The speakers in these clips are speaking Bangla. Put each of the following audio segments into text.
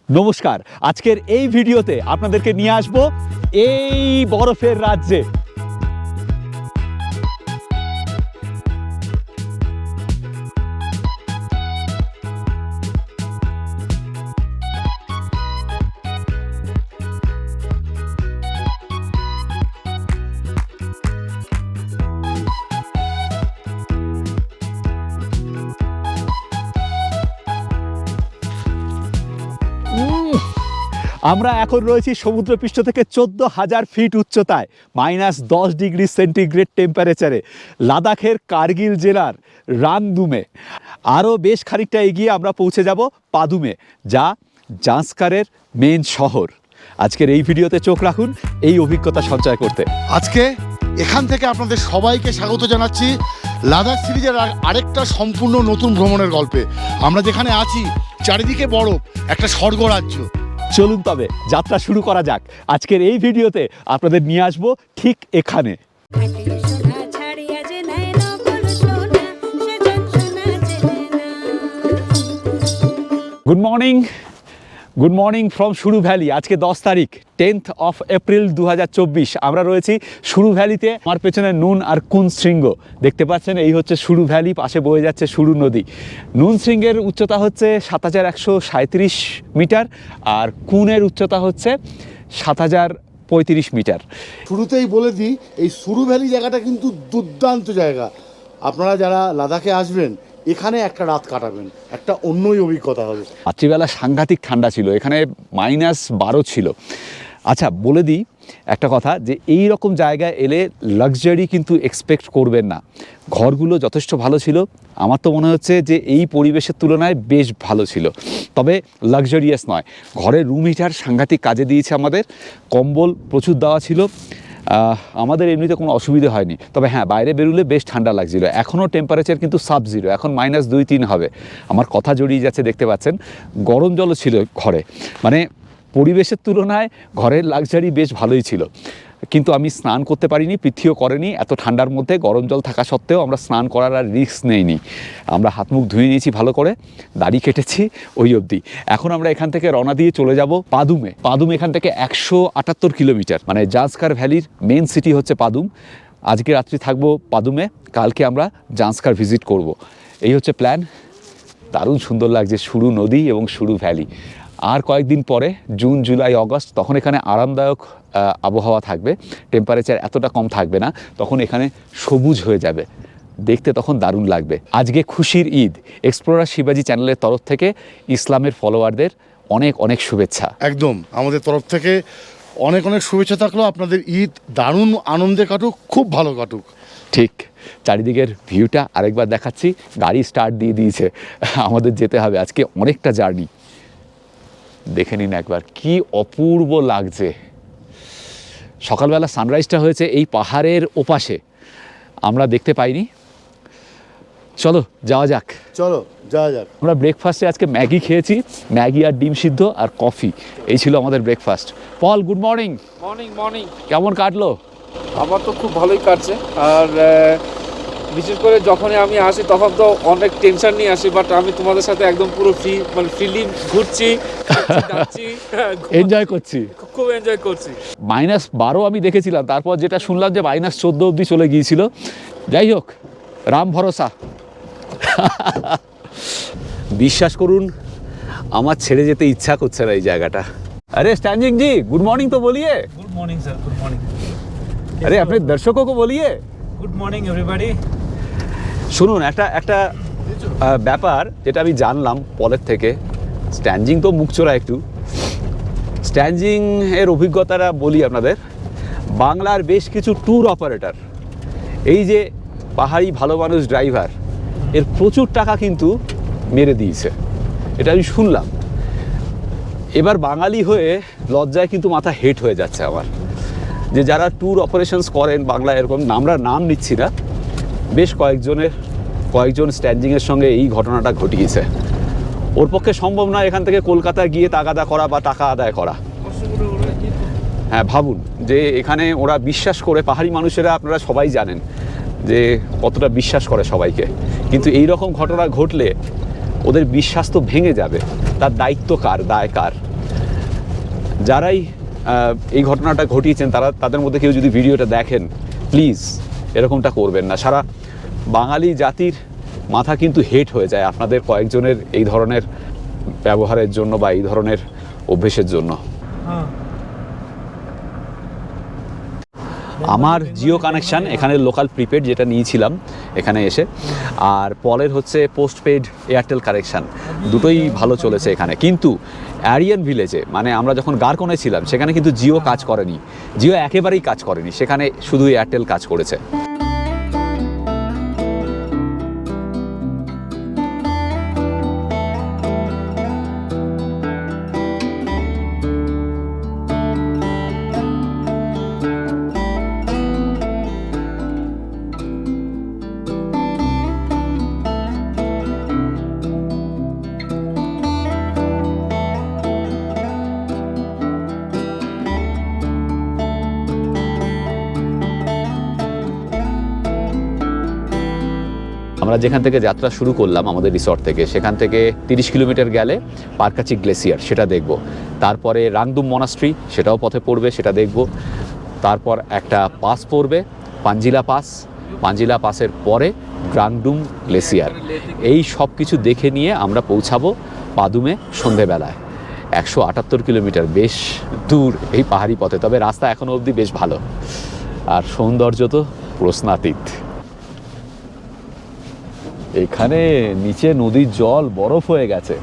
নমস্কার, আজকের এই ভিডিওতে আপনাদেরকে নিয়ে আসব এই বরফের রাজ্যে। আমরা এখন রয়েছি সমুদ্রপৃষ্ঠ থেকে 14,000 ফিট উচ্চতায়, -10 ডিগ্রি সেন্টিগ্রেড টেম্পারেচারে, লাদাখের কার্গিল জেলার রাংদুমে। আরও বেশ খানিকটা এগিয়ে আমরা পৌঁছে যাব পাদুমে, যা জাংস্কারের মেন শহর। আজকের এই ভিডিওতে চোখ রাখুন এই অভিজ্ঞতা সঞ্চয় করতে। আজকে এখান থেকে আপনাদের সবাইকে স্বাগত জানাচ্ছি লাদাখ সিরিজের আরেকটা সম্পূর্ণ নতুন ভ্রমণের গল্পে। আমরা যেখানে আছি চারিদিকে বরফ, একটা স্বর্গরাজ্য। চলুন তবে যাত্রা শুরু করা যাক। আজকের এই ভিডিওতে আপনাদের নিয়ে আসবো ঠিক এখানে। Good morning from Suru valley. আজকে 10 তারিখ, 10th অফ এপ্রিল 2024। আমরা রয়েছি সুরু ভ্যালিতে। আমার পেছনে নুন আর কুন শৃঙ্গ দেখতে পাচ্ছেন। এই হচ্ছে সুরু ভ্যালি, পাশে বয়ে যাচ্ছে সুরু নদী। নুন শৃঙ্গের উচ্চতা হচ্ছে 7137 মিটার, আর কুনের উচ্চতা হচ্ছে 7035 মিটার। শুরুতেই বলে দিই, এই সুরু ভ্যালি জায়গাটা কিন্তু দুর্দান্ত জায়গা। আপনারা যারা লাদাখে আসবেন এখানে একটা রাত কাটাবেন, একটা অন্যই অভিজ্ঞতা হবে। রাত্রিবেলা সাংঘাতিক ঠান্ডা ছিল, এখানে -12 ছিল। আচ্ছা, বলে দিই একটা কথা, যে এই রকম জায়গায় এলে লাক্সারি কিন্তু এক্সপেক্ট করবেন না। ঘরগুলো যথেষ্ট ভালো ছিল, আমার তো মনে হচ্ছে যে এই পরিবেশের তুলনায় বেশ ভালো ছিল, তবে লাক্সারিয়াস নয়। ঘরের রুম হিটার সাংঘাতিক কাজে দিয়েছে আমাদের, কম্বল প্রচুর দেওয়া ছিল, আমাদের এমনিতে কোনো অসুবিধা হয়নি। তবে হ্যাঁ, বাইরে বেরোলে বেশ ঠান্ডা লাগছিল। এখনও টেম্পারেচার কিন্তু সাব-0, এখন -2-3 হবে। আমার কথা জড়িয়ে যাচ্ছে, দেখতে পাচ্ছেন। গরম জলও ছিল ঘরে, মানে পরিবেশের তুলনায় ঘরের লাক্সারি বেশ ভালোই ছিল। কিন্তু আমি স্নান করতে পারিনি, পৃথিও করেনি। এত ঠান্ডার মধ্যে গরম জল থাকা সত্ত্বেও আমরা স্নান করার আর রিস্ক নেইনি। আমরা হাত মুখ ধুয়ে নিয়েছি ভালো করে, দাড়ি কেটেছি ওই অবধি। এখন আমরা এখান থেকে রওনা দিয়ে চলে যাব পাদুমে। পাদুম এখান থেকে 178 কিলোমিটার, মানে জাংস্কার ভ্যালির মেন সিটি হচ্ছে পাদুম। আজকে রাত্রি থাকবো পাদুমে, কালকে আমরা জাংস্কার ভিজিট করব। এই হচ্ছে প্ল্যান। দারুণ সুন্দর লাগছে সুরু নদী এবং সুরু ভ্যালি। আর কয়েকদিন পরে জুন, জুলাই, অগস্ট, তখন এখানে আরামদায়ক আবহাওয়া থাকবে, টেম্পারেচার এতটা কম থাকবে না, তখন এখানে সবুজ হয়ে যাবে, দেখতে তখন দারুণ লাগবে। আজকে খুশির ঈদ। এক্সপ্লোরার শিবাজি চ্যানেলের তরফ থেকে ইসলামের ফলোয়ারদের অনেক অনেক শুভেচ্ছা। একদম, আমাদের তরফ থেকে অনেক অনেক শুভেচ্ছা থাকলো। আপনাদের ঈদ দারুণ আনন্দে কাটুক, খুব ভালো কাটুক। ঠিক, চারিদিকের ভিউটা আরেকবার দেখাচ্ছি। গাড়ি স্টার্ট দিয়ে দিয়েছে, আমাদের যেতে হবে। আজকে অনেকটা জার্নি, দেখে নিন একবার কি অপূর্ব লাগছে। সকালবেলা সানরাইজটা হয়েছে এই পাহাড়ের ওপাশে, আমরা দেখতে পাইনি। চলো যাওয়া যাক। চলো যাওয়া যাক। আমরা ব্রেকফাস্টে আজকে ম্যাগি খেয়েছি, ম্যাগি আর ডিম সিদ্ধ আর কফি, এই ছিল আমাদের ব্রেকফাস্ট। পল, গুড মর্নিং। মর্নিং। কেমন কাটলো? আমার তো খুব ভালোই কাটছে। আর বিশেষ করে যখনই আমি আসি তখন তো অনেক টেনশন নিয়ে আসি, বাট আমি তোমাদের সাথে একদম পুরো ফ্রিলি ঘুরছি, এনজয় করছি, খুব এনজয় করছি। -12 আমি দেখেছিলাম, তারপর যেটা শুনলাম যে -14 অবধি চলে গিয়েছিল। যাই হোক, রাম ভরসা। বিশ্বাস করুন, আমার ছেড়ে যেতে ইচ্ছা করছে না এই জায়গাটা। अरे स्टैंडिंग जी, गुड मॉर्निंग तो बोलिए। Good morning sir, good morning. अरे अपने दर्शकों को बोलिए। Good morning everybody. শুনুন, একটা ব্যাপার যেটা আমি জানলাম পলের থেকে। স্ট্যান্ডিং তো মুখচোরা একটু, স্ট্যান্ডিং এর অভিজ্ঞতাটা বলি আপনাদের। বাংলার বেশ কিছু ট্যুর অপারেটর, এই যে পাহাড়ি ভালো মানুষ ড্রাইভার, এর প্রচুর টাকা কিন্তু মেরে দিয়েছে, এটা আমি শুনলাম। এবার বাঙালি হয়ে লজ্জায় কিন্তু মাথা হেট হয়ে যাচ্ছে আমার, যে যারা ট্যুর অপারেশনস করেন বাংলা, এরকম আমরা নাম নিচ্ছি না, বেশ কয়েকজন স্ট্যান্ডিংয়ের সঙ্গে এই ঘটনাটা ঘটিয়েছে। ওর পক্ষে সম্ভব নয় এখান থেকে কলকাতা গিয়ে তাগাদা করা বা টাকা আদায় করা। হ্যাঁ, ভাবুন যে এখানে ওরা বিশ্বাস করে, পাহাড়ি মানুষেরা আপনারা সবাই জানেন যে কতটা বিশ্বাস করে সবাইকে, কিন্তু এই রকম ঘটনা ঘটলে ওদের বিশ্বাস তো ভেঙে যাবে। তার দায়িত্ব কার, দায় কার? যারাই এই ঘটনাটা ঘটিয়েছেন তাদের মধ্যে কেউ যদি ভিডিওটা দেখেন, প্লিজ এরকমটা করবেন না। সারা বাঙালি জাতির মাথা কিন্তু হেট হয়ে যায় আপনাদের কয়েকজনের এই ধরনের ব্যবহারের জন্য বা এই ধরনের অভ্যেসের জন্য। আমার জিও কানেকশান এখানে লোকাল প্রিপেড যেটা নিয়েছিলাম এখানে এসে, আর পলের হচ্ছে পোস্টপেড এয়ারটেল কানেকশান, দুটোই ভালো চলেছে এখানে। কিন্তু অ্যারিয়ান ভিলেজে, মানে আমরা যখন গারকনে ছিলাম সেখানে কিন্তু জিও কাজ করেনি, জিও একেবারেই কাজ করেনি, সেখানে শুধু এয়ারটেল কাজ করেছে। আমরা যেখান থেকে যাত্রা শুরু করলাম আমাদের রিসর্ট থেকে, সেখান থেকে 30 কিলোমিটার গেলে পারকাচি গ্লেসিয়ার, সেটা দেখব। তারপরে রাংদুম মনাস্ট্রি, সেটাও পথে পড়বে, সেটা দেখব। তারপর একটা পাস পড়বে পাঞ্জিলা পাস, পাঞ্জিলা পাসের পরে রাংদুম গ্লেসিয়ার। এই সব কিছু দেখে নিয়ে আমরা পৌঁছাবো পাদুমে সন্ধেবেলায়। 178 কিলোমিটার, বেশ দূর এই পাহাড়ি পথে, তবে রাস্তা এখনও অবধি বেশ ভালো, আর সৌন্দর্য তো প্রশ্নাতীত। এখানে নিচে নদীর জল বরফ হয়ে গেছে।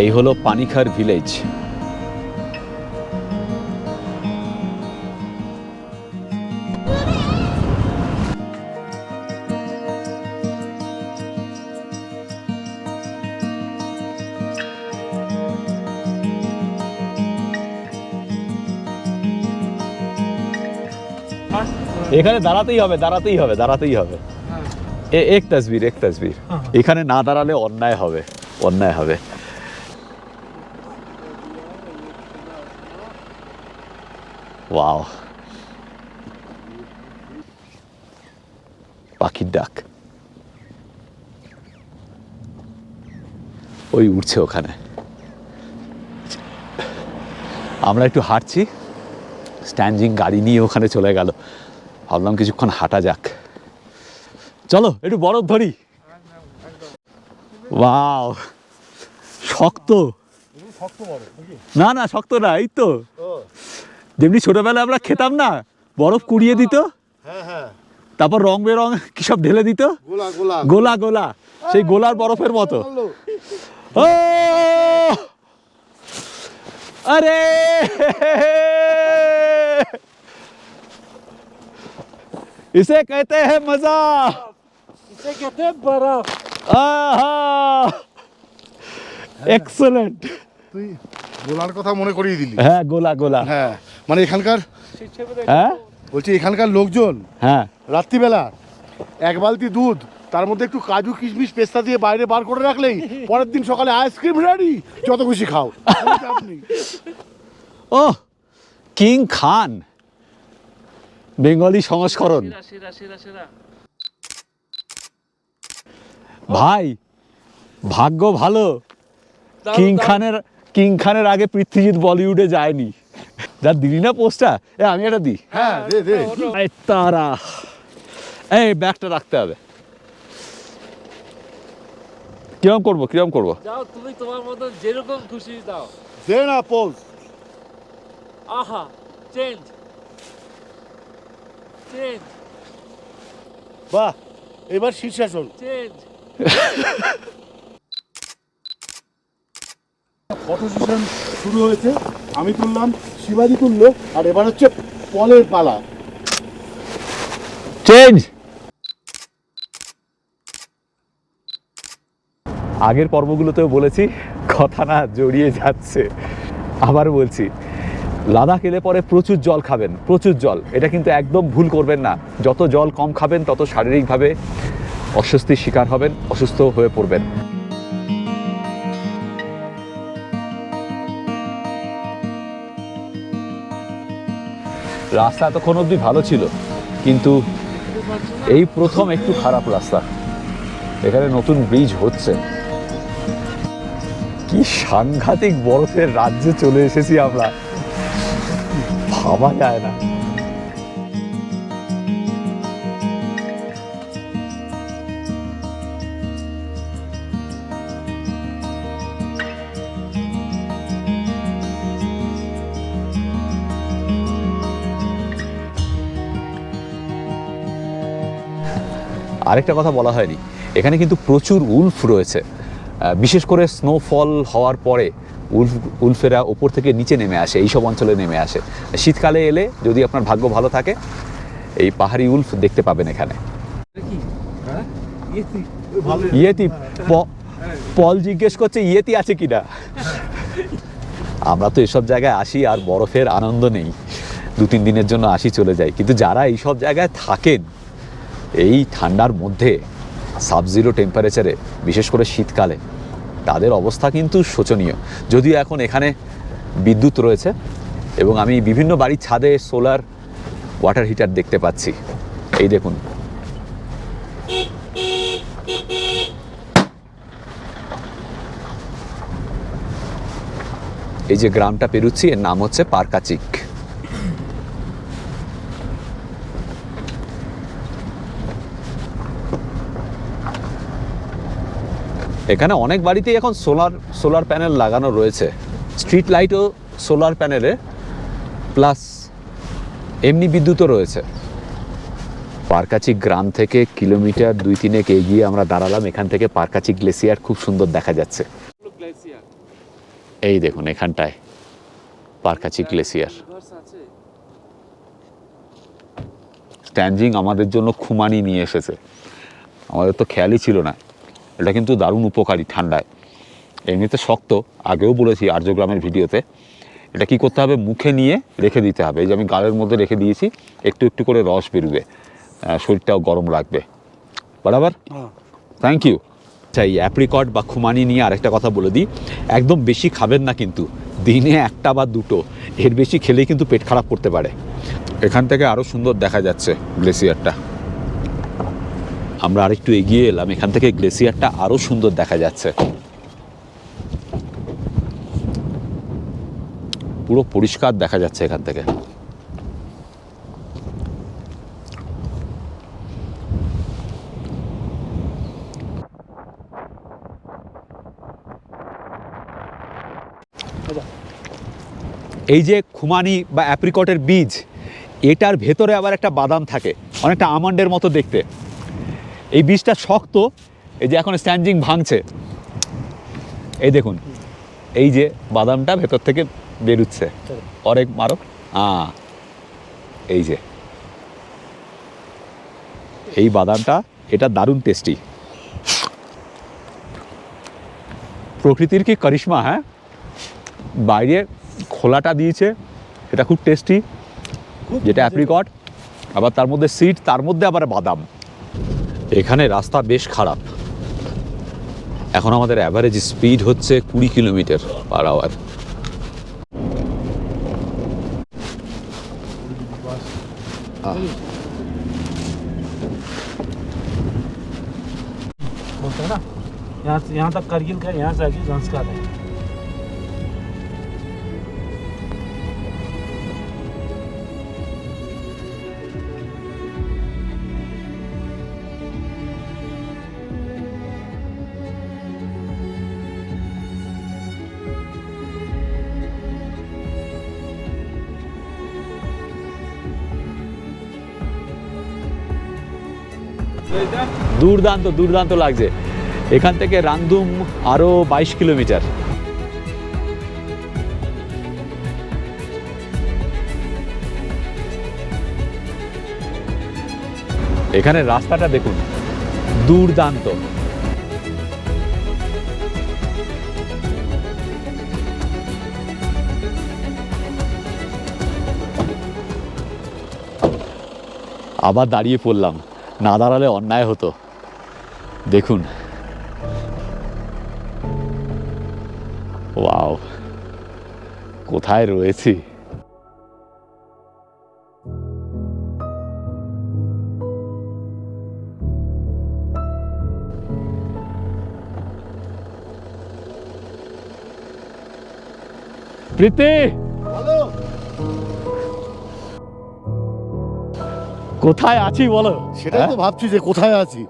এই হলো পানিখার ভিলেজ। এখানে দাঁড়াতেই হবে, দাঁড়াতেই হবে, দাঁড়াতেই হবে। এক তসবির, এক তসবির। এখানে না দাঁড়ালে অন্যায় হবে, অন্যায় হবে। ওয়াও, পাখির ডাক ওই উঠছে ওখানে। আমরা একটু হাঁটছি, স্ট্যান্ডিং গাড়ি নিয়ে ওখানে চলে গেল। ভাবলাম কিছুক্ষণ হাঁটা যাক, চলো একটু বরফ ধরি। ওয়াও, শক্ত না, না শক্ত না, এই তো যেমনি ছোটবেলায় আমরা খেতাম না, বরফ কুড়িয়ে দিত, তারপর রং বেরং কি সব ঢেলে দিত, গোলা গোলা, সেই গোলার বরফের মতো। ও আরে इसे कहते हैं मजा, इसे कहते हैं बर्फ। एक्सलेंट। তুই গোলার কথা মনে করিয়ে দিলি। হ্যাঁ, গোলা গোলা। হ্যাঁ, মানে এখানকার, হ্যাঁ বলছি এখানকার লোকজন হ্যাঁ রাত্রিবেলা এক বালতি দুধ, তার মধ্যে একটু কাজু কিশমিশ পেস্তা দিয়ে বাইরে বার করে রাখলেই পরের দিন সকালে আইসক্রিম রেডি, যত খুশি খাও। ও কিং খান, বেঙ্গলি সংস্করণ। ভাই ভাগ্য ভালো, কিং খানের আগে পৃথ্বীজিৎ বলিউডে যায়নি। যা দিলি না পোস্টটা, আমি এটা দিই। হ্যাঁ দে দে। তারা এই ব্যাগটা রাখতে হবে। কিরম করবো, কিরম করবো? যাও তুমি তোমার মতো যেরকম খুশি দাও। দে না পোজ। আহা, চেঞ্জ চেঞ্জ বাহ, এবার শীর্ষাসন। চেঞ্জ। ফটো সেশন শুরু হয়েছে, আমি তুললাম, শিবাজি তুললো, আর এবার হচ্ছে পলের পালা। চেঞ্জ। আগের পর্বগুলোতেও বলেছি, কথা না জড়িয়ে যাচ্ছে, আবার বলছি, লাদাখ এলে পরে প্রচুর জল খাবেন, প্রচুর জল। এটা কিন্তু একদম ভুল করবেন না। যত জল কম খাবেন তত শারীরিকভাবে অস্বস্তির শিকার হবেন, অসুস্থ হয়ে পড়বেন। রাস্তা এতক্ষণ অবধি ভালো ছিল, কিন্তু এই প্রথম একটু খারাপ রাস্তা। এখানে নতুন ব্রিজ হচ্ছে। কি সাংঘাতিক বরফের রাজ্যে চলে এসেছি আমরা, ভাবা যায় না। আরেকটা কথা বলা হয়নি, এখানে কিন্তু প্রচুর উল্ফ রয়েছে। বিশেষ করে স্নোফল হওয়ার পরে উল্ফেরা ওপর থেকে নিচে নেমে আসে, এইসব অঞ্চলে নেমে আসে। শীতকালে এলে যদি আপনার ভাগ্য ভালো থাকে, এই পাহাড়ি উল্ফ দেখতে পাবেন এখানে। ইয়েতি, পল জিজ্ঞেস করছে ইয়েতি আছে কিনা। আমরা তো এসব জায়গায় আসি আর বরফের আনন্দ নেই, 2-3 দিনের জন্য আসি, চলে যাই। কিন্তু যারা এইসব জায়গায় থাকেন এই ঠান্ডার মধ্যে, সাবজিরো টেম্পারেচারে, বিশেষ করে শীতকালে, তাদের অবস্থা কিন্তু শোচনীয়। যদিও এখন এখানে বিদ্যুৎ রয়েছে এবং আমি বিভিন্ন বাড়ির ছাদে সোলার ওয়াটার হিটার দেখতে পাচ্ছি। এই দেখুন, এই যে গ্রামটা পেরুচ্ছি, এর নাম হচ্ছে পারকাচিক। এখানে অনেক বাড়িতেই এখন সোলার প্যানেল লাগানো রয়েছে। স্ট্রিট লাইটও সোলার প্যানেলে, প্লাস এমনি বিদ্যুৎও রয়েছে। পারকাচিক গ্রাম থেকে কিলোমিটার 2-3 এগিয়ে আমরা দাঁড়ালাম। এখান থেকে পারকাচিক গ্লেসিয়ার খুব সুন্দর দেখা যাচ্ছে। এই দেখুন এখানটায় পারকাচিক গ্লেসিয়ার। স্ট্যানজিং আমাদের জন্য খুমানি নিয়ে এসেছে, আমাদের তো খেয়ালই ছিল না। এটা কিন্তু দারুণ উপকারী ঠান্ডায়। এমনিতে শক্ত, আগেও বলেছি আর্যগ্রামের ভিডিওতে। এটা কি করতে হবে, মুখে নিয়ে রেখে দিতে হবে। এই যে আমি গালের মধ্যে রেখে দিয়েছি, একটু একটু করে রস বেরোবে, শরীরটাও গরম রাখবে। বরাবর, থ্যাংক ইউ। আচ্ছা, এই অ্যাপ্রিকট বা খুমানি নিয়ে আরেকটা কথা বলে দিই, একদম বেশি খাবেন না কিন্তু, দিনে 1টা বা 2টো, এর বেশি খেলেই কিন্তু পেট খারাপ করতে পারে। এখান থেকে আরও সুন্দর দেখা যাচ্ছে গ্লেসিয়ারটা। আমরা আরেকটু এগিয়ে এলাম, এখান থেকে গ্লেসিয়ারটা আরও সুন্দর দেখা যাচ্ছে। পুরো পরিষ্কার দেখা যাচ্ছে এখান থেকে। এই যে খুমানি বা অ্যাপ্রিকটের বীজ, এটার ভেতরে আবার একটা বাদাম থাকে, অনেকটা আমন্ডের মতো দেখতে। এই বীজটা শক্ত, এই যে এখন স্ট্যানজিং ভাঙছে, এই দেখুন, এই যে বাদামটা ভেতর থেকে বেরোচ্ছে। অনেক মারো, এই যে এই বাদামটা, এটা দারুণ টেস্টি। প্রকৃতির কি করিশ্মা, হ্যাঁ। বাইরে খোলাটা দিয়েছে, এটা খুব টেস্টি, যেটা অ্যাপ্রিকট, আবার তার মধ্যে সিড, তার মধ্যে আবার বাদাম। এখানে রাস্তা বেশ খারাপ। এখন আমাদের অ্যাভারেজ স্পিড হচ্ছে 20 কিলোমিটার পার আওয়ার। बोलते हैं ना, यहाँ तक करगिल का, यहाँ से आगे संस्कार है। দুর্দান্ত দুর্দান্ত লাগছে। এখান থেকে রাংদুম আরও 22 কিলোমিটার। এখানে রাস্তাটা দেখুন, দুর্দান্ত। আবার দাঁড়িয়ে পড়লাম, না দাঁড়ালে অন্যায় হতো। দেখুন, ওয়াও, কোথায় রয়েছি। প্রীতি বলো কোথায় আছি বলো? সেটাই তো ভাবছি যে কোথায় আছি।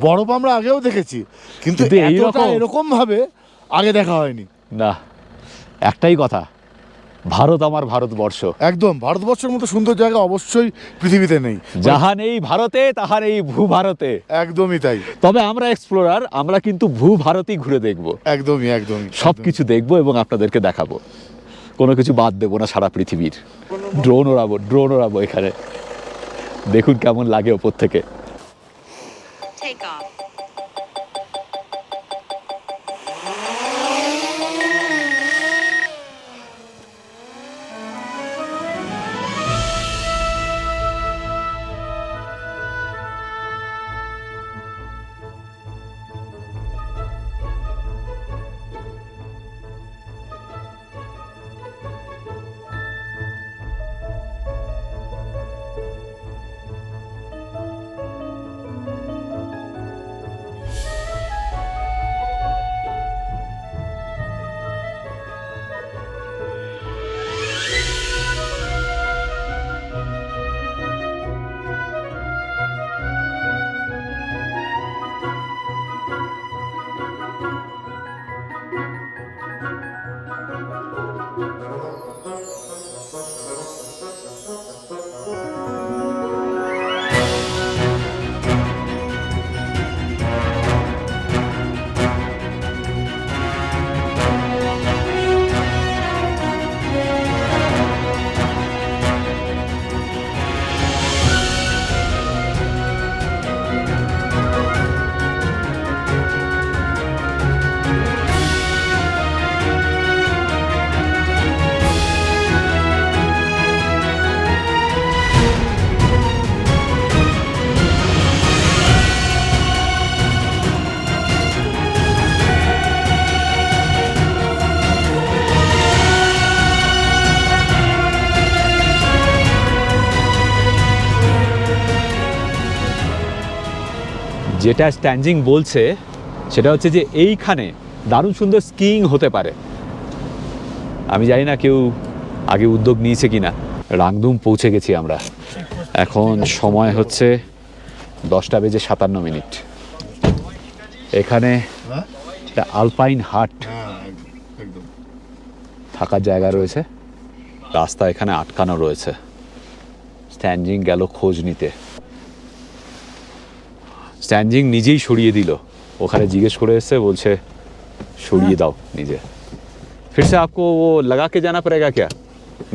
বরফ আমরা আগেও দেখেছি, কিন্তু কিন্তু এইরকম এরকম ভাবে আগে দেখা হয়নি। না, একটাই কথা, ভারত আমার ভারতবর্ষ। একদম, ভারতবর্ষের মতো সুন্দর জায়গা অবশ্যই পৃথিবীতে নেই। যাহা নেই ভারতে তাহা নেই ভূ ভারতে। একদমই তাই, তবে আমরা এক্সপ্লোরার, আমরা কিন্তু ভূ ভারতই ঘুরে দেখব, একদমই একদমই সব কিছু দেখবো এবং আপনাদেরকে দেখাবো, কোনো কিছু বাদ দেবো না সারা পৃথিবীর। ড্রোন ওড়াবো এখানে, দেখুন কেমন লাগে ওপর থেকে। Take off. যেটা স্ট্যান্ডিং বলছে সেটা হচ্ছে যে এইখানে দারুণ সুন্দর স্কিইং হতে পারে। আমি জানি না কেউ আগে উদ্যোগ নিয়েছে কিনা। রাংদুম পৌঁছে গেছি আমরা, এখন সময় হচ্ছে 10:57। এখানে একটা আলপাইন হাট একদম থাকার জায়গা রয়েছে, রাস্তা এখানে আটকানো রয়েছে। স্ট্যান্ডিং গেল খোঁজ নিতে, স্ট্যান্ডিং নিজেই সরিয়ে দিল, ওখানে জিজ্ঞেস করে এসছে, বলছে সরিয়ে দাও নিজে। फिर से आपको वो लगा के जाना पड़ेगा क्या?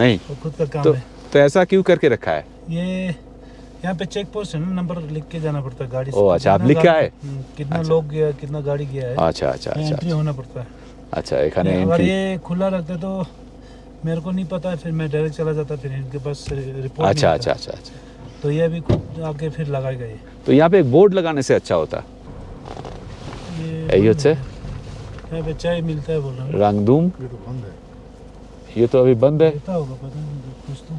नहीं वो खुद का काम तो है। तो ऐसा क्यों करके रखा है? ये यहाँ पे चेक पोस्ट है ना, नंबर लिख के जाना पड़ता है गाड़ी से। ओ, अच्छा, आप कितना लिख के गाड़ी- आए? कितना अच्छा। लोग गया, कितना गाड़ी गया है, अच्छा अच्छा अच्छा एंट्री होना पड़ता है। अच्छा এখানে अगर एंट्री। ये खुला रखते तो मेरे को नहीं पता है, फिर मैं डायरेक्ट चला जाता, फिर इनके पास रिपोर्ट अच्छा अच्छा अच्छा अच्छा। तो ये अभी खुद आके फिर लगाएगा ये तो यहाँ पे एक बोर्ड लगाने से अच्छा होता। यही হচ্ছে यहाँ पे चाय मिलता है बोल रहा हूँ। রাংদুম। ये तो बंद है। ये तो अभी बंद है। देता होगा पता नहीं कुछ तो।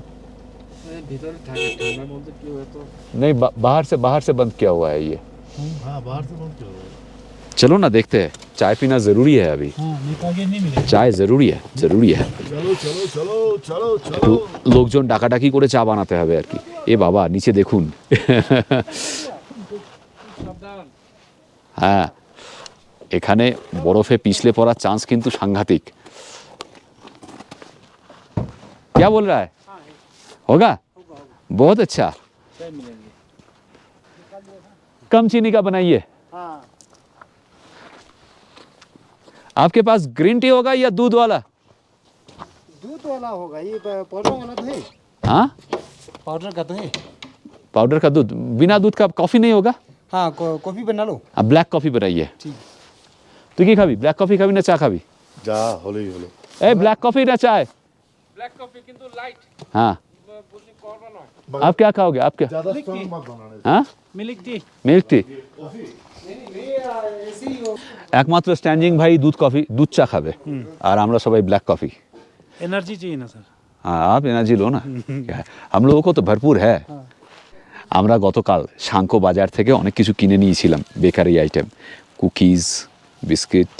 ভিতরে থাকে, ঠান্ডার মধ্যে কি হয় তো। नहीं बाहर से बंद किया हुआ है ये। हाँ, बाहर से बंद क्यों हो रहा है? चलो ना देखते हैं, चाय पीना जरूरी है अभी, हाँ नहीं तो आगे नहीं मिलेगा। চায় জরুরি है জরুরি है। চলো চলো চলো চলো একটু চলো। লোকজন ডাকাডাকি করে চা বানাতে হবে আর কি। এ বাবা নিচে দেখুন। হ্যাঁ, এখানে বরফে পিছলে পড়ার চান্স কিন্তু সাংঘাতিক। क्या बोल रहा है? होगा बहुत अच्छा। चाय मिलेंगे। कम चीनी का बनाइए। आपके पास ग्रीन टी होगा या दूध वाला? दूध वाला होगा, ये पाउडर वाला तो है। हाँ, पाउडर का तो है। पाउडर का दूध, बिना दूध का कॉफी नहीं होगा? हाँ, कॉफी बना लो। अब ब्लैक कॉफी बनाइए। ठीक। তুই কি খাবি? ব্ল্যাক কফি খাবি না চা খাবি? যা হলেই হলো। এই ব্ল্যাক কফি না চায়? ব্ল্যাক কফি কিন্তু লাইট, हाँ, বলছি করবা নয়। आप क्या खाओगे? आप क्या? ज्यादा स्ट्रॉन्ग मत बनाने। हाँ, मिल्क टी। Milk tea. একমাত্র স্ট্যান্ডিং ভাই দুধ চা খাবে, আর আমরা সবাই ব্ল্যাক কফি। एनर्जी चाहिए ना सर। हाँ, आप एनर्जी लो ना, क्या है? हम लोगों को तो भरपूर है। আমরা গতকাল শাঙ্কো বাজার থেকে অনেক কিছু কিনে নিয়েছিলাম, বেকারি আইটেম, কুকিজ, বিস্কিট,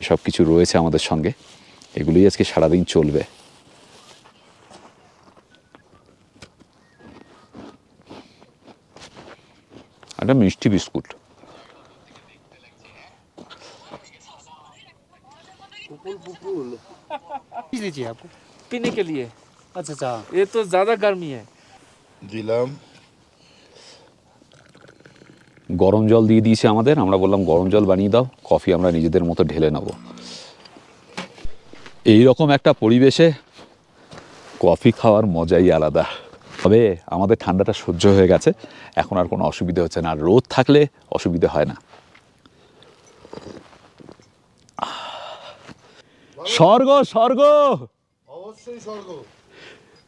এসব কিছু রয়েছে আমাদের সঙ্গে। এগুলোই আজকে সারাদিন চলবে। একটা মিষ্টি বিস্কুট। लीजिए आप। पीने के लिए। अच्छा अच्छा। ये तो ज़्यादा गर्मी है। দিলাম। গরম জল দিয়ে দিয়েছে আমাদের, আমরা বললাম গরম জল বানিয়ে দাও, কফি আমরা নিজেদের মতো ঢেলে নেব। এই রকম একটা পরিবেশে কফি খাওয়ার মজাই আলাদা। তবে আমাদের ঠান্ডাটা সহ্য হয়ে গেছে, এখন আর কোনো অসুবিধা হচ্ছে না, আর রোদ থাকলে অসুবিধা হয় না। স্বর্গ স্বর্গ, অবশ্যই স্বর্গ।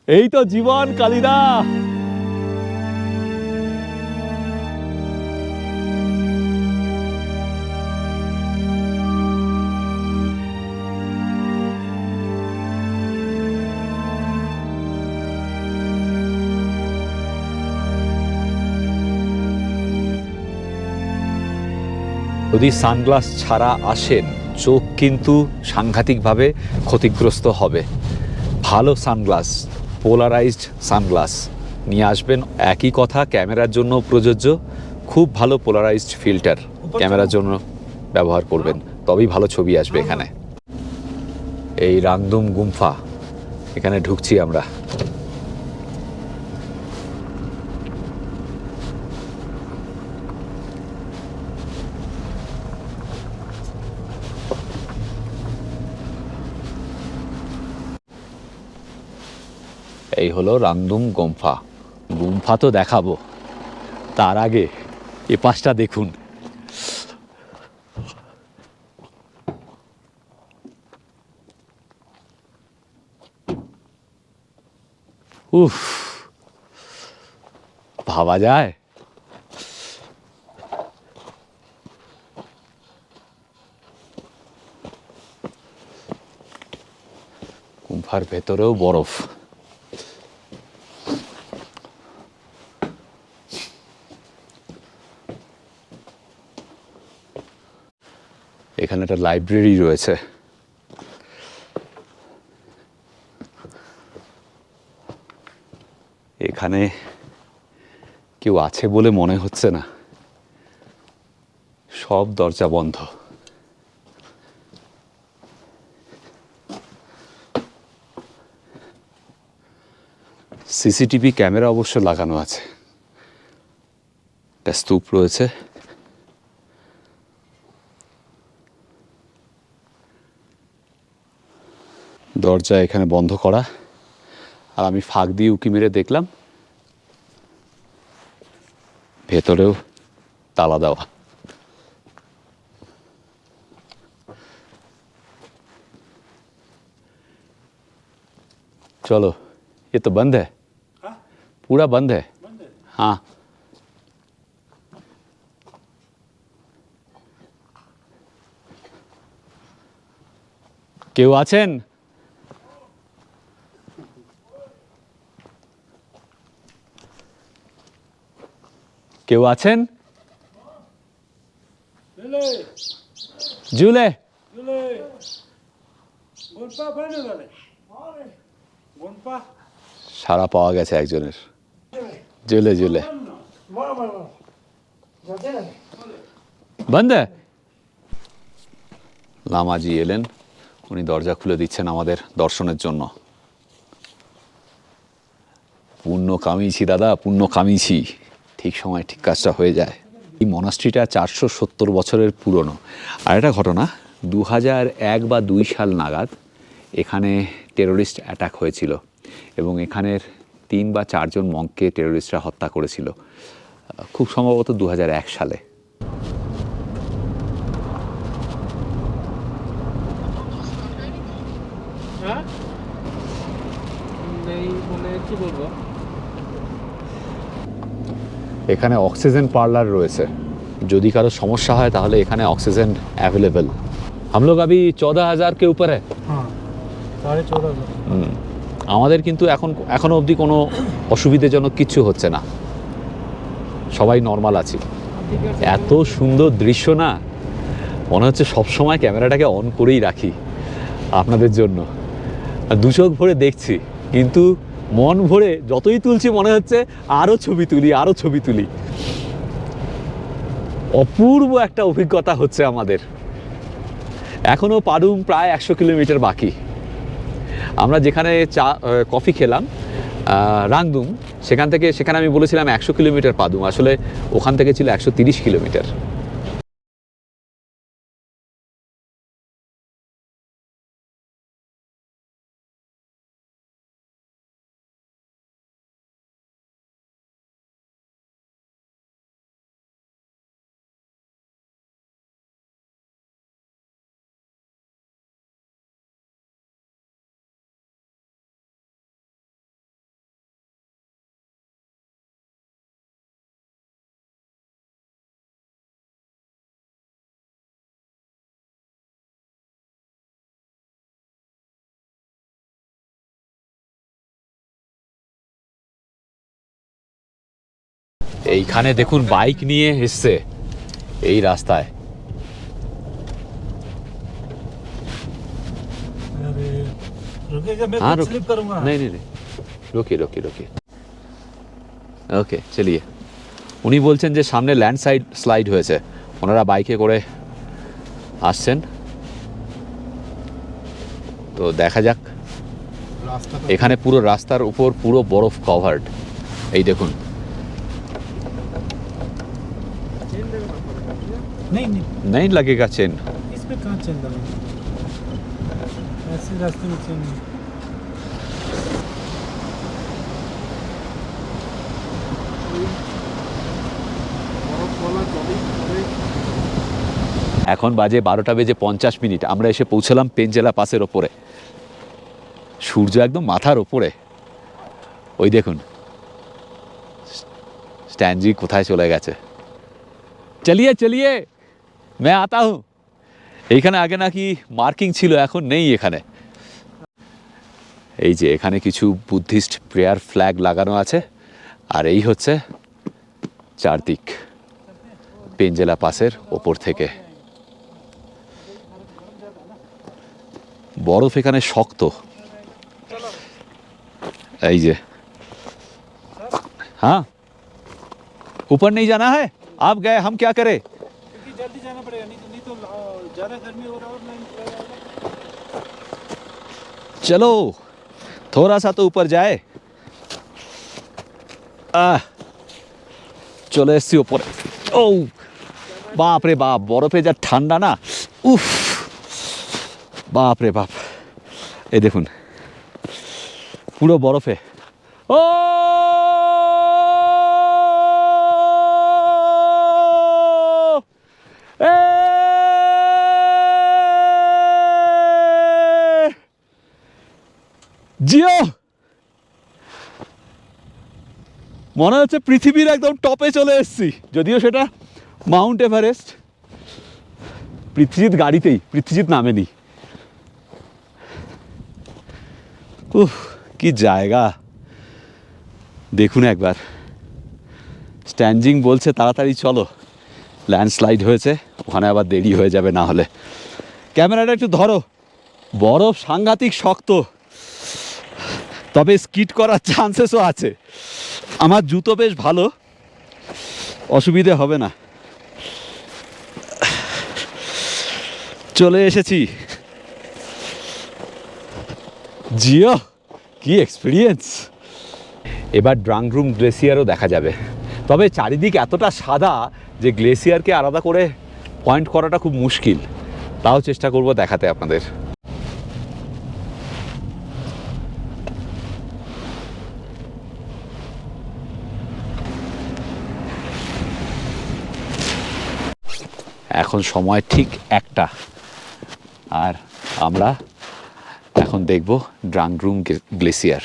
এই তো জীবন কালিদা। যদি সানগ্লাস ছাড়া আসেন, চোখ কিন্তু সাংঘাতিকভাবে ক্ষতিগ্রস্ত হবে। ভালো সানগ্লাস, পোলারাইজড সানগ্লাস নিয়ে আসবেন। একই কথা ক্যামেরার জন্য প্রযোজ্য, খুব ভালো পোলারাইজড ফিল্টার ক্যামেরার জন্য ব্যবহার করবেন, তবেই ভালো ছবি আসবে এখানে। এই রাংদুম গুম্ফা, এখানে ঢুকছি আমরা। এই হলো রাংদুম গুম্ফা। গুম্ফা তো দেখাবো, তার আগে এ পাশটা দেখুন। উফ, ভাবা যায়? গুম্ফার ভেতরেও বরফ। এখানে একটা লাইব্রেরি রয়েছে। এখানে কেউ আছে বলে মনে হচ্ছে না, সব দরজা বন্ধ। সিসিটিভি ক্যামেরা অবশ্য লাগানো আছে। একটা স্তূপ রয়েছে। দরজা এখানে বন্ধ করা, আর আমি ফাঁক দিয়ে উঁকি মেরে দেখলাম ভেতরেও তালা দেওয়া। चलो, ये तो बंद है। पूरा बंद है। हाँ, কেউ আছেন? কেউ আছেন? জুলে সারা পাওয়া গেছে একজনের। জুলে জুলে বন্ধ। লামাজি এলেন, উনি দরজা খুলে দিচ্ছেন আমাদের দর্শনের জন্য। পুণ্য কামিয়েছি দাদা, পুণ্য কামিয়েছি, ঠিক সময় ঠিক কাজটা হয়ে যায়। এই মনাস্ট্রিটা 470 বছরের পুরনো। আর একটা ঘটনা, 2001 বা 2 সাল নাগাদ এখানে টেরোরিস্ট অ্যাটাক হয়েছিল এবং এখানের 3 বা 4 জন মঙ্ককে টেরোরিস্টরা হত্যা করেছিল, খুব সম্ভবত 2001 সালে। এখানে অক্সিজেন পার্লার রয়েছে, যদি কারো সমস্যা হয় তাহলে এখানে অক্সিজেন অ্যাভেলেবল। हम लोग अभी 14,000 के ऊपर है। हाँ 14,500। আমাদের কিন্তু এখনো অবধি কোনো অসুবিধাজনক কিছু হচ্ছে না, সবাই নর্মাল আছি। এত সুন্দর দৃশ্য না, মনে হচ্ছে সবসময় ক্যামেরাটাকে অন করেই রাখি। আপনাদের জন্য। আর দু চোখ ভরে দেখছি, কিন্তু মন ভরে যতই তুলছি মনে হচ্ছে আরও ছবি তুলি, আরও ছবি তুলি। অপূর্ব একটা অভিজ্ঞতা হচ্ছে আমাদের। এখনও পাডুম প্রায় 100 কিলোমিটার বাকি। আমরা যেখানে কফি খেলাম রাংদুম, সেখানে আমি বলেছিলাম 100 কিলোমিটার পাদুম, আসলে ওখান থেকে ছিল 130 কিলোমিটার। এইখানে দেখুন বাইক নিয়ে এসছে এই রাস্তায়। अरे रुकेगा, मैं हाँ खुद रुक, स्लिप करूंगा। नहीं नहीं नहीं, রোকে রোকে রোকে, ওকে চলিয়ে। উনি বলছেন যে সামনে স্লাইড হয়েছে, ওনারা বাইকে করে আসছেন, তো দেখা যাক। এখানে পুরো রাস্তার উপর পুরো বরফ কভার্ড, এই দেখুন। नहीं नहीं, नहीं लगेगा चेन। इस पे कहाँ चेन डालेंगे, ऐसे रास्ते में चेन नहीं। এখন বাজে 12:50, আমরা এসে পৌঁছলাম পেনজেলা পাসের ওপরে। সূর্য একদম মাথার ওপরে, ওই দেখুন স্ট্যানজি কোথায় চলে গেছে। চলিয়ে চলিয়ে मैं आता हूँ। এইখানে আগে নাকি মার্কিং ছিল, এখন নেই এখানে। এই যে এখানে কিছু বুদ্ধিস্ট প্রেয়ার ফ্ল্যাগ লাগানো আছে, আর এই হচ্ছে চারদিক পেনজেলা পাসের ওপর থেকে। বরফ এখানে শক্ত, এই যে। हाँ ऊपर नहीं जाना है, आप गए हम क्या करें। क्योंकि जल्दी जाना पड़ेगा, नहीं तो ज़्यादा गर्मी हो रहा है और नहीं चलो थोड़ा सा तो ऊपर जाए। চলে এসছি ওপরে। ও বাপ রে বাপ, বরফে যা ঠান্ডা না, উফ বাপ রে বাপ। এই দেখুন পুরো বরফে। ও জিও, মনে হচ্ছে পৃথিবীর একদম টপে চলে এসেছি, যদিও সেটা মাউন্ট এভারেস্ট। পৃথ্বীজিৎ গাড়িতেই, পৃথ্বীজিৎ নামেনি। উফ কি জায়গা দেখুন একবার। স্ট্যান্ডিং বলছে তাড়াতাড়ি চলো, ল্যান্ডস্লাইড হয়েছে, ওখানে আবার দেরি হয়ে যাবে না হলে। ক্যামেরাটা একটু ধরো, বরফ সাংঘাতিক শক্ত, তবে স্কিড করার চান্সেসও আছে। আমার জুতো বেশ ভালো, অসুবিধে হবে না। চলে এসেছি। জিও কি এক্সপিরিয়েন্স। এবার ড্রাংড্রুম গ্লেসিয়ারও দেখা যাবে, তবে চারিদিক এতটা সাদা যে গ্লেসিয়ারকে আলাদা করে পয়েন্ট করাটা খুব মুশকিল। তাও চেষ্টা করব দেখাতে আপনাদের। এখন সময় ঠিক 1টা, আর আমরা এখন দেখব ড্রাংড্রুম গ্লেসিয়ার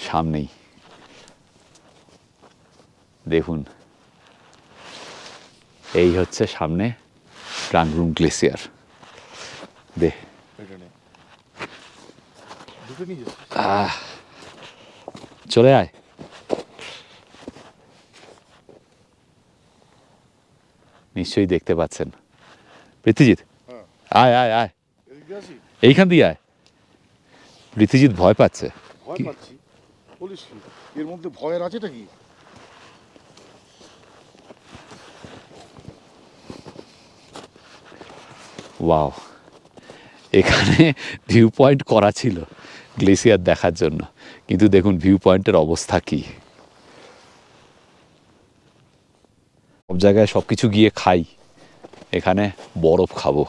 সামনেই। দেখুন এই হচ্ছে সামনে ড্রাংড্রুম গ্লেসিয়ার। দে চলে আয়। নিশ্চয়ই দেখতে পাচ্ছেন। পৃথ্বীজিৎ আয় আয় আয়, ঢুকে আসি? এইখান দিয়ে আয়। রীতিজিৎ ভয় পাচ্ছে। ভয় কি? পাচ্ছি বলিস কি? এর মধ্যে ভয়ের আছেটা কি? ওয়াও, এখানে ভিউ পয়েন্ট করা ছিল গ্লেসিয়ার দেখার জন্য, কিন্তু দেখুন ভিউ পয়েন্টের অবস্থা কি। সব জায়গায় সব কিছু গিয়ে খাই, এখানে বরফ খাবো,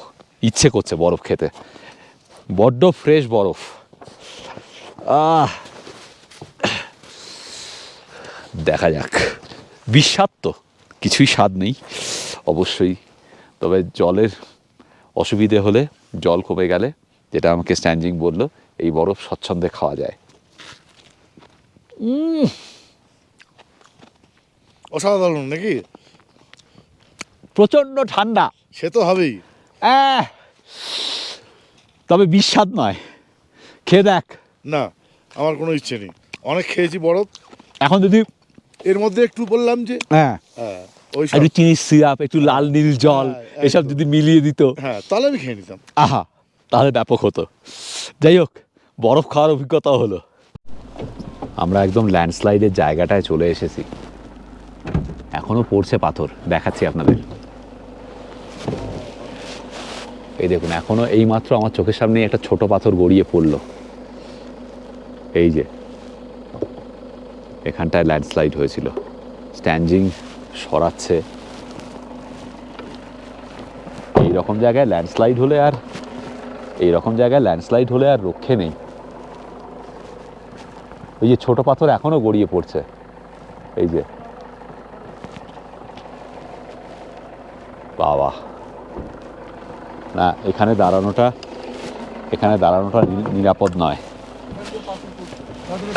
ইচ্ছে করছে বরফ খেতে, বড্ড ফ্রেশ বরফ। দেখা যাক, বিস্বাদ তো, কিছুই স্বাদ নেই অবশ্যই, তবে জলের অসুবিধে হলে, জল কমে গেলে, যেটা আমাকে স্ট্যান্ডিং বললো, এই বরফ স্বচ্ছন্দে খাওয়া যায়। অসাধারণ নাকি? প্রচণ্ড ঠান্ডা, সে তো হবেই। তবে বিস্বাদ নয়, খেয়ে দেখ। না, আমার কোনো ইচ্ছে নেই, অনেক খেয়েছি বরফ। এখন যদি এর মধ্যে একটু বললাম যে হ্যাঁ হ্যাঁ ওই সব, একটু চিনির সিরাপ, একটু লাল নীল জল, হ্যাঁ, এসব একদম। যদি মিলিয়ে দিত, হ্যাঁ তাহলে আমি খেয়ে নিতাম। আহা, তাহলে ব্যাপক হতো। যাই হোক, বরফ খাওয়ার অভিজ্ঞতাও হলো। আমরা একদম ল্যান্ডস্লাইডের জায়গাটায় চলে এসেছি, এখনো পড়ছে পাথর, দেখাচ্ছি আপনাদের। এই দেখুন, এখনো এইমাত্র আমার চোখের সামনে একটা ছোট পাথর গড়িয়ে পড়লো। এই যে এখানটায় ল্যান্ডস্লাইড হয়েছিল, স্ট্যান্ডিং সরাচ্ছে। এই রকম জায়গায় ল্যান্ডস্লাইড হলে আর রক্ষে নেই। ওই যে ছোট পাথর এখনো গড়িয়ে পড়ছে, এই যে বাবা, না এখানে দাঁড়ানোটা নিরাপদ নয়।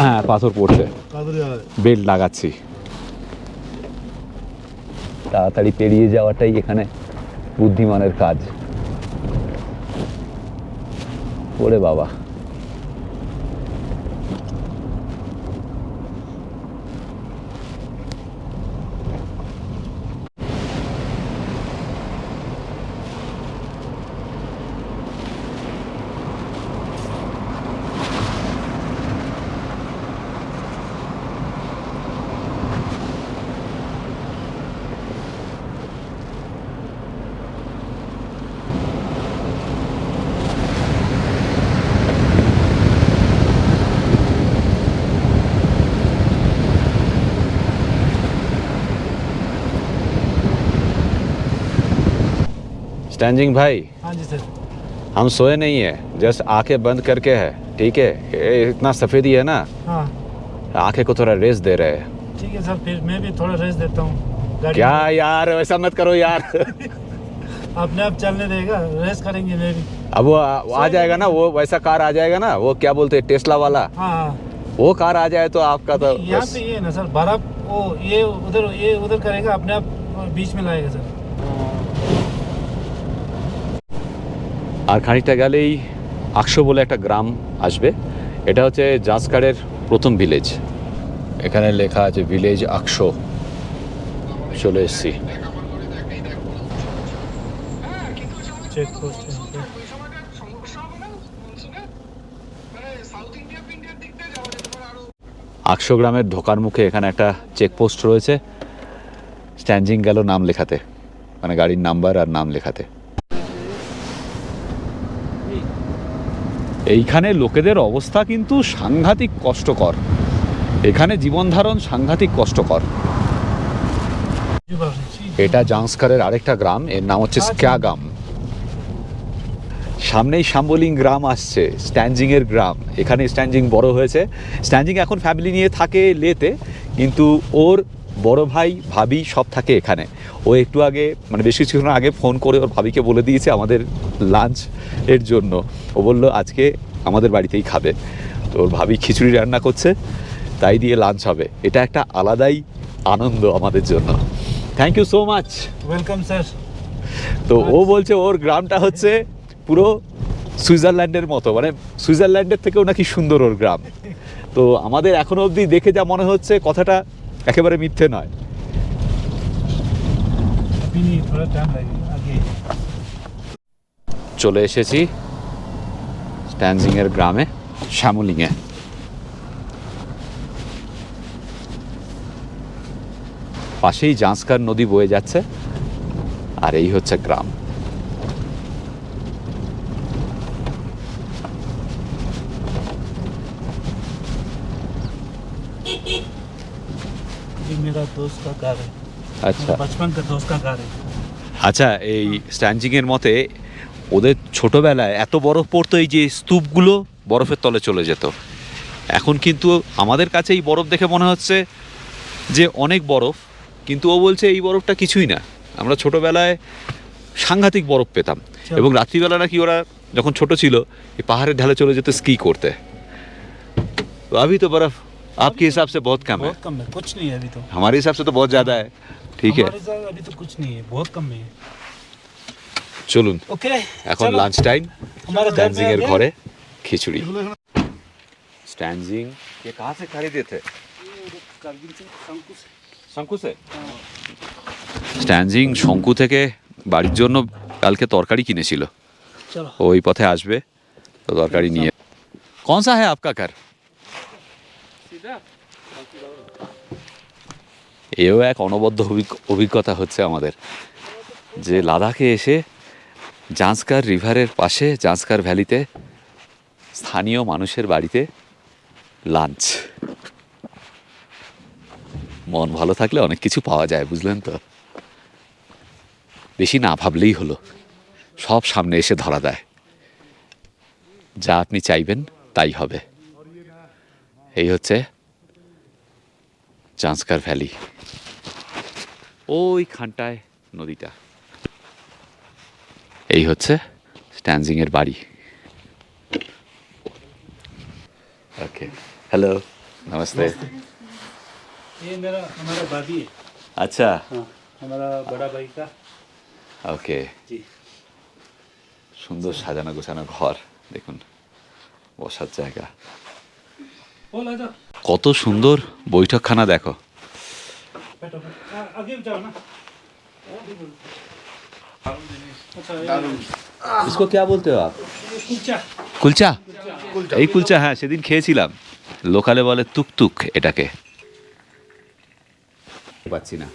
হ্যাঁ, পাথর পড়ছে, বেল্ট লাগাচ্ছি। তাড়াতাড়ি পেরিয়ে যাওয়াটাই এখানে বুদ্ধিমানের কাজ। ওরে বাবা, स्टैंडिंग भाई, हाँ जी सर। हम सोए नहीं है, जस्ट आंखें बंद करके है, ठीक है? ये इतना सफेदी है ना, हाँ आंखें को थोड़ा रेस्ट दे रहे हैं। ठीक है सर, फिर मैं भी थोड़ा रेस्ट देता हूँ गाड़ी क्या यार, वैसा मत करो यार। अपने आप चलने देगा, रेस्ट करेंगे मैं भी। अब वो आ जाएगा ना, वो वैसा कार आ जाएगा ना, वो क्या बोलते हैं टेस्ला वाला, हाँ हाँ, वो कार आ जाए तो आपका तो यहाँ बस। पे ये है ना सर, बर्फ वो ये उधर करेगा, अपने आप बीच में लाएगा सर। আর খানিকটা গেলেই আকশো বলে একটা গ্রাম আসবে। এটা হচ্ছে জাসকারের প্রথম ভিলেজ, এখানে লেখা আছে ভিলেজ আকশো। চলে এসেছি। चेक पोस्ट है यहाँ पे। আকশো গ্রামের ঢোকার মুখে এখানে একটা চেকপোস্ট রয়েছে, স্ট্যান্ডিং গেল নাম লেখাতে, মানে গাড়ির নাম্বার আর নাম লেখাতে। এইখানে লোকেদের অবস্থা কিন্তু সাংঘাতিক কষ্টকর, এখানে জীবন ধারণ সাংঘাতিক কষ্টকর। এটা জাংস্কারের আরেকটা গ্রাম, এর নাম হচ্ছে স্ক্যাগাম। সামনেই শাম্বলিং গ্রাম আসছে, স্ট্যান্ডিং এর গ্রাম। এখানে স্ট্যান্ডিং বড় হয়েছে, স্ট্যান্ডিং এখন ফ্যামিলি নিয়ে থাকে লেতে, কিন্তু ওর বড় ভাই ভাবি সব থাকে এখানে। ও একটু আগে, মানে বেশ কিছুক্ষণ আগে ফোন করে ওর ভাবিকে বলে দিয়েছে আমাদের লাঞ্চ এর জন্য। ও বললো আজকে আমাদের বাড়িতেই খাবে, তো ওর ভাবি খিচুড়ি রান্না করছে, তাই দিয়ে লাঞ্চ হবে। এটা একটা আলাদাই আনন্দ আমাদের জন্য। Thank you so much. Welcome sir. তো ও বলছে ওর গ্রামটা হচ্ছে পুরো সুইজারল্যান্ডের মতো, মানে সুইজারল্যান্ডের থেকেও নাকি সুন্দর ওর গ্রাম। তো আমাদের এখনো অবধি দেখে যা মনে হচ্ছে কথাটা একেবারে মিথ্যে নয়। अभी नहीं, थोड़ा टाइम लगेगा आगे। চলে এসেছি ট্যানজিংয়ের গ্রামে শ্যামলিংয়ে। পাশেই জাঁসকার নদী বয়ে যাচ্ছে, আর এই হচ্ছে গ্রাম। ये मेरा दोस्त का घर है, আচ্ছা बचपन का दोस्त का घर है। আচ্ছা, এই স্ট্যানজিংয়ের মতে ওদের ছোটবেলায় এত বরফ পড়তো, এই যে স্তূপগুলো বরফের তলে চলে যেত। এখন কিন্তু আমাদের কাছে এই বরফ দেখে মনে হচ্ছে যে অনেক বরফ, কিন্তু ও বলছে এই বরফটা কিছুই না। আমরা ছোটবেলায় সাংঘাতিক বরফ পেতাম, এবং রাত্রিবেলা নাকি ওরা যখন ছোট ছিল এই পাহাড়ের ঢালে চলে যেত স্কি করতে। তো अभी तो बर्फ आपके हिसाब से बहुत कम है, बहुत कम है, कुछ नहीं है अभी तो। हमारे हिसाब से तो बहुत ज़्यादा है। ठीक है, हमारे साथ अभी तो कुछ नहीं है, बहुत कम है। চলুন ओके, এখন चलो, লাঞ্চ টাইম। हमारे घर में स्टैनजिंग आ এর गए। ঘরে খিচুড়ি। এগুলো এখানে स्टैनजिंग ये कहाँ से खरीदे थे? শঙ্কু से। স্ট্যানজিং শঙ্কু থেকে বাড়ির জন্য কালকে তরকারি কিনেছিল, चलो ওই পথে আসবে তো তরকারি নিয়ে। कौन सा है आपका घर? এও এক অনবদ্য অভিজ্ঞতা হচ্ছে আমাদের, যে লাদাখে এসে জাঁসকার রিভারের পাশে জাঁসকার ভ্যালিতে স্থানীয় মানুষের বাড়িতে লাঞ্চ। মন ভালো থাকলে অনেক কিছু পাওয়া যায়, বুঝলেন তো। বেশি না ভাবলেই হলো, সব সামনে এসে ধরা দেয়। যা আপনি চাইবেন তাই হবে। এই হচ্ছে জাঁসকার ভ্যালি, ওইখানটায় নদীটা। এই হচ্ছে স্ট্যানজিংয়ের বাড়ি। ওকে, হ্যালো, নমস্তে। ये मेरा हमारा दादी है, আচ্ছা, हाँ, हमारा बड़ा भाई का। ওকে। जी সুন্দর সাজানো গোছানো ঘর, দেখুন বসার জায়গা। बोल आ जाओ, কত সুন্দর বৈঠকখানা দেখো। बैठो बैठो। आगे जाओ ना। अच्छा इसको क्या बोलते हो आप? ये कुलचा, কুলচা। এই কুলচা, হ্যাঁ সেদিন খেয়েছিলাম। লোকালে বলে তুকতুক এটাকে। পাচ্ছি না।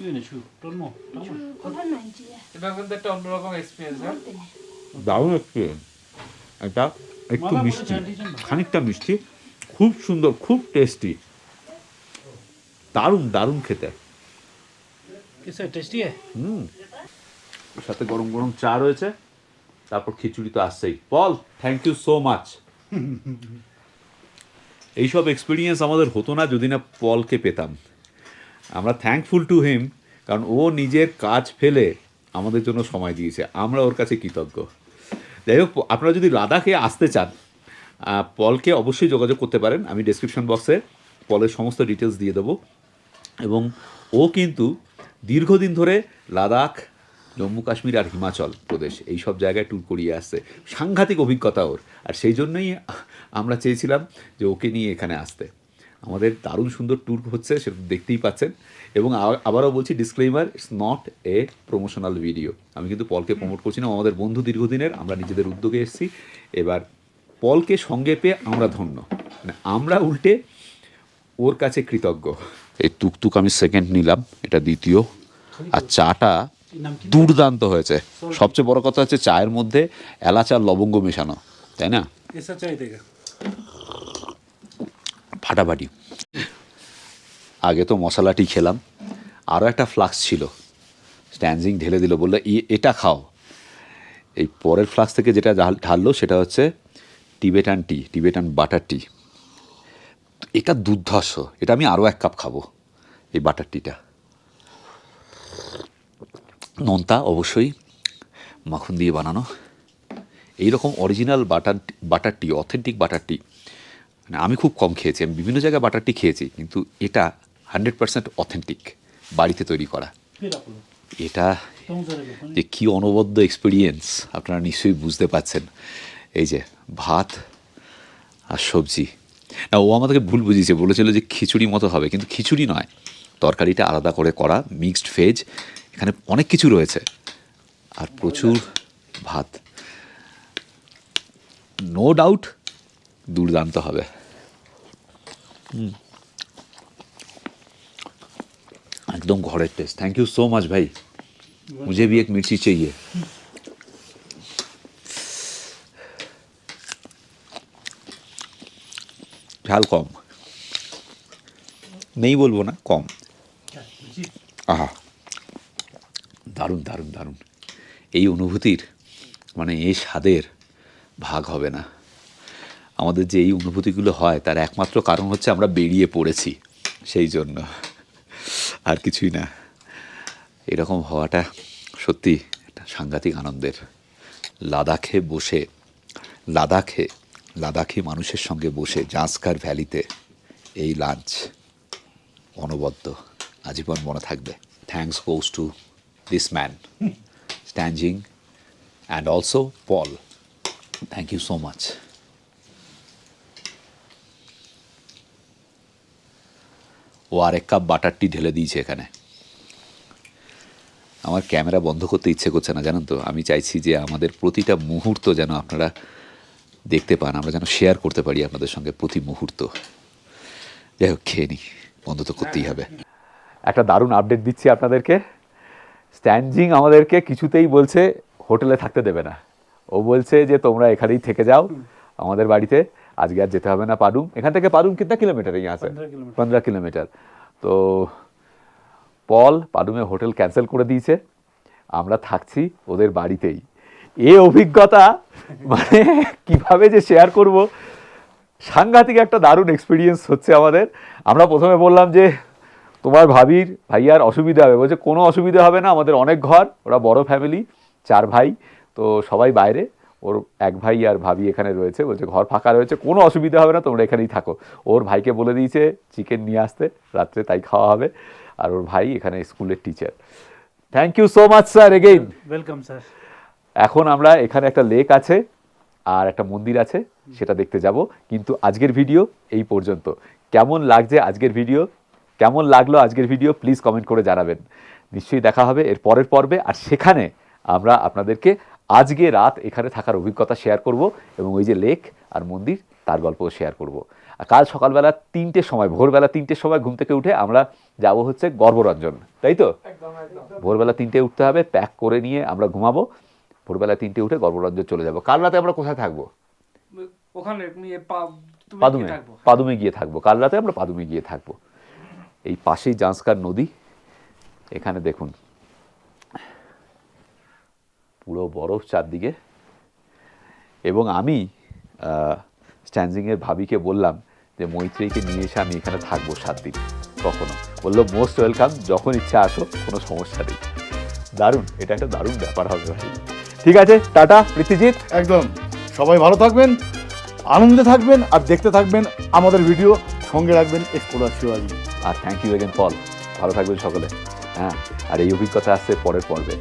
ये नहीं शू टर्मो এটা কিন্তু একটা অন্যরকম এক্সপিরিয়েন্স। হ্যাঁ, দারুণ এক্সপিরিয়েন্স। এটা একটু মালা মিষ্টি, বলেছে আন্টি জানো? খানিকটা মিষ্টি, খুব সুন্দর, খুব টেস্টি, দারুণ দারুণ খেতে। कैसा टेस्टी है? সাথে গরম গরম চা রয়েছে, তারপর খিচুড়ি তো আসছেই। পল, থ্যাংক ইউ সো মাচ। এইসব এক্সপিরিয়েন্স আমাদের হতো না যদি না পলকে পেতাম। আমরা থ্যাঙ্কফুল টু হিম, কারণ ও নিজের কাজ ফেলে আমাদের জন্য সময় দিয়েছে, আমরা ওর কাছে কৃতজ্ঞ। যাই হোক, আপনারা যদি লাদাখে আসতে চান, পলকে অবশ্যই যোগাযোগ করতে পারেন। আমি ডেসক্রিপশন বক্সে পলের সমস্ত ডিটেলস দিয়ে দেবো। এবং ও কিন্তু দীর্ঘদিন ধরে লাদাখ, জম্মু কাশ্মীর আর হিমাচল প্রদেশ এই সব জায়গায় ট্যুর করিয়ে আসছে। সাংঘাতিক অভিজ্ঞতা ওর, আর সেই জন্যই আমরা চেয়েছিলাম যে ওকে নিয়ে এখানে আসতে। আমাদের দারুণ সুন্দর ট্যুর হচ্ছে, সেটা দেখতেই পাচ্ছেন। এবং আবারও বলছি, disclaimer, it's not a promotional video. আমি কিন্তু পলকে প্রমোট করছি না, আমাদের বন্ধু দীর্ঘদিনের, আমরা নিজেদের উদ্যোগে এসেছি। এবার পলকে সঙ্গে পেয়ে আমরা ধন্য, মানে আমরা উল্টে ওর কাছে কৃতজ্ঞ। এই টুকটুক আমি সেকেন্ড নিলাম, এটা দ্বিতীয়। আর চাটা দুর্দান্ত হয়েছে। সবচেয়ে বড় কথা হচ্ছে চায়ের মধ্যে এলাচ আর লবঙ্গ মেশানো, তাই না? कैसा चाय देगा? ফাটাফাটি। আগে তো মশলাটি খেলাম, আরও একটা ফ্লাক্স ছিল, স্ট্যানজিং ঢেলে দিল, বললো এটা খাও। এই পরের ফ্লাক্স থেকে যেটা ঢাললো সেটা হচ্ছে টিবেটান টি, টিবেটান বাটার টি। এটা দুর্ধর্ষ, এটা আমি আরও এক কাপ খাবো, এই বাটার টিটা। নোনতা অবশ্যই মাখন দিয়ে বানানো। এইরকম অরিজিনাল বাটার টি, অথেন্টিক বাটার টি মানে আমি খুব কম খেয়েছি। আমি বিভিন্ন জায়গায় বাটার টি খেয়েছি, কিন্তু এটা 100% অথেন্টিক, বাড়িতে তৈরি করা। फिर आप लो এটা तुम जरा लो যে কী অনবদ্য এক্সপিরিয়েন্স আপনারা নিশ্চয়ই বুঝতে পারছেন। এই যে ভাত আর সবজি, না ও আমাদেরকে ভুল বুঝিয়েছে, বলেছিল যে খিচুড়ি মতো হবে, কিন্তু খিচুড়ি নয়, তরকারিটা আলাদা করে করা, মিক্সড ভেজ। এখানে অনেক কিছু রয়েছে আর প্রচুর ভাত। নো ডাউট দুর্দান্ত হবে। एकदम घोड़े taste. Thank you so much भाई, मुझे भी एक मिर्ची चाहिए। ঝাল কম, নেই বলবো না, কম। আহা, দারুণ দারুণ দারুণ। এই অনুভূতির মানে এই স্বাদের ভাগ হবে না। আমাদের যে এই অনুভূতিগুলো হয় তার একমাত্র কারণ হচ্ছে আমরা বেরিয়ে পড়েছি, সেই জন্য, আর কিছুই না। এরকম হওয়াটা সত্যি একটা সাংঘাতিক আনন্দের। লাদাখে বসে, লাদাখি মানুষের সঙ্গে বসে জাঁসকার ভ্যালিতে এই লাঞ্চ অনবদ্য, আজীবন মনে থাকবে। Thanks goes to this man Stanzin and also Paul. Thank you so much. ও আরেক কাপ বাটার টি ঢেলে দিয়েছে এখানে। আমার ক্যামেরা বন্ধ করতে ইচ্ছে করছে না, জানেন তো। আমি চাইছি যে আমাদের প্রতিটা মুহূর্ত যেন আপনারা দেখতে পান, আমরা যেন শেয়ার করতে পারি আপনাদের সঙ্গে প্রতি মুহূর্ত। যাই হোক, খেয়ে নিই, বন্ধ তো করতেই হবে। একটা দারুণ আপডেট দিচ্ছি আপনাদেরকে। স্ট্যানজিং আমাদেরকে কিছুতেই বলছে হোটেলে থাকতে দেবে না। ও বলছে যে তোমরা এখানেই থেকে যাও আমাদের বাড়িতে, আজকে আর যেতে হবে না পাডুম। এখান থেকে পাডুম কিतना কিলোমিটার यहाँ से? 15 কিলোমিটার। তো পল পাডুমে হোটেল ক্যান্সেল করে দিয়েছে, আমরা থাকছি ওদের বাড়িতেই। এই অভিজ্ঞতা মানে কিভাবে যে শেয়ার করব, সাংঘাতিক একটা দারুণ এক্সপিরিয়েন্স হচ্ছে আমাদের। আমরা প্রথমে বললাম যে তোমার ভাইয়ার অসুবিধা হবে, বলছে কোনো অসুবিধা হবে না, আমাদের অনেক ঘর, ওরা বড় ফ্যামিলি, 4 ভাই, তো সবাই বাইরে, ওর এক ভাই আর ভাবি এখানে রয়েছে, বলছে ঘর ফাঁকা রয়েছে, কোনো অসুবিধা হবে না, তোমরা এখানেই থাকো। ওর ভাইকে বলে দিয়েছে চিকেন নিয়ে আসতে, রাত্রে তাই খাওয়া হবে। আর ওর ভাই এখানে স্কুলের teacher. Thank you so much sir again. Welcome sir. এখন আমরা এখানে একটা লেক আছে আর একটা মন্দির আছে, সেটা দেখতে যাব। কিন্তু আজকের ভিডিও এই পর্যন্ত। কেমন লাগছে আজকের ভিডিও, কেমন লাগলো আজকের ভিডিও, প্লিজ কমেন্ট করে জানাবেন। নিশ্চয়ই দেখা হবে এর পরের পর্বে, আর সেখানে আমরা আপনাদেরকে আজকে রাত এখানে থাকার অভিজ্ঞতা শেয়ার করব, এবং ওই যে লেক আর মন্দির তার গল্পও শেয়ার করব। আর কাল সকালবেলা 3টের সময়, ভোরবেলা 3টের সময় ঘুম থেকে উঠে আমরা যাব হচ্ছে গর্বরঞ্জন, তাই তো? ভোরবেলা 3টে উঠতে হবে, প্যাক করে নিয়ে আমরা ঘুমাবো। ভোরবেলা 3টে উঠে গর্বরঞ্জন চলে যাব। কাল রাতে আমরা কোথায় থাকবো? ওখানে পাদুমে গিয়ে থাকবো। কাল রাতে আমরা পাদুমে গিয়ে থাকবো। এই পাশেই জাঁসকার নদী, এখানে দেখুন পুরো বরফ চারদিকে। এবং আমি স্ট্যানজিংয়ের ভাবিকে বললাম যে মৈত্রেয়ীকে নিয়ে এসে আমি এখানে থাকবো 7 দিন। কখনো বললো মোস্ট ওয়েলকাম, যখন ইচ্ছা আসো, কোনো সমস্যা নেই। দারুণ, এটা একটা দারুণ ব্যাপার হবে ভাই। ঠিক আছে, টাটা প্রীতিজিৎ। একদম, সবাই ভালো থাকবেন, আনন্দে থাকবেন, আর দেখতে থাকবেন আমাদের ভিডিও, সঙ্গে রাখবেন এক্সপ্লোরার শিবাজি। আর থ্যাংক ইউ এগেন পল, ভালো থাকবেন সকলে। হ্যাঁ, আর এই অভিজ্ঞতা আসছে পরের পর্বে।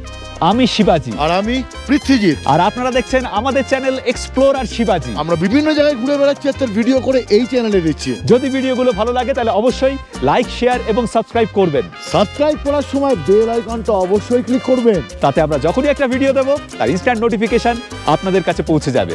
আমি শিবাজি, আর আমি পৃথ্বীজিৎ, আর আপনারা দেখছেন আমাদের চ্যানেল এক্সপ্লোরার শিবাজি। আমরা বিভিন্ন জায়গায় ঘুরে বেড়াচ্ছি আর তার ভিডিও করে এই চ্যানেলে দিচ্ছি। যদি ভিডিওগুলো ভালো লাগে তাহলে অবশ্যই লাইক, শেয়ার এবং সাবস্ক্রাইব করবেন। সাবস্ক্রাইব করার সময় বেল আইকনটা অবশ্যই ক্লিক করবেন, তাতে আমরা যখনই একটা ভিডিও দেবো তার ইনস্ট্যান্ট নোটিফিকেশন আপনাদের কাছে পৌঁছে যাবে।